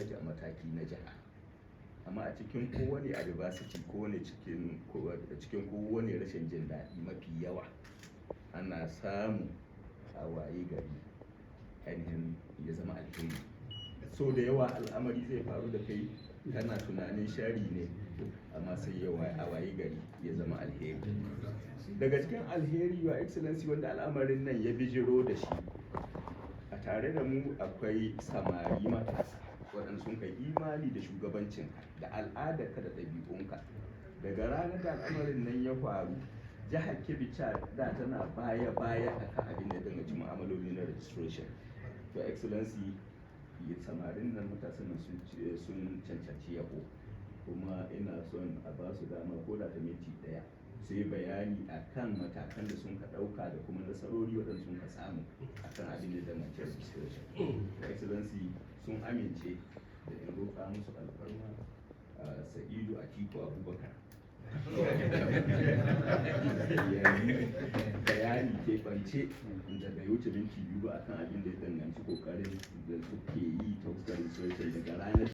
gwamnati a mataki na jiha, amma a cikin kowane adversity cikin kowane rashin jin daɗi mafi yawa ana samu a waye gari ainihin ya zama alheri. So da yawa al'amari zai faru da kai kana tunanin shari ne, amma sai a waye gari ya zama alheri. Daga cikin alheri, Your Excellency, wanda al'amarin nan ya bijiro da shi a tare da mu akwai samari matasa waɗanda sun kai imani da shugabancinka da al'adarka da ɗabi'unka. Daga ranar da al'amarin nan ya faru, jihar Kebbi da tana baya-baya a kan abin da ya danganci mu'amaloli na registration. Your Excellency, samarin nan matasan nan sun cancanci yabo, kuma ina son a ba su dama ko da ta minti ɗaya su yi bayani a kan matakan da sun ka ɗauka da kuma nasarori waɗanda sun ka samu a kan abin da danganci registration. Your Excellency, sun amince da in roƙa musu alfarma Sa'idu Atiku Abubakar bayani keɓance da bai wuce minti biyu ba akan abin da ya danganci ƙoƙarin da suke yi ta fuskar registration daga ranar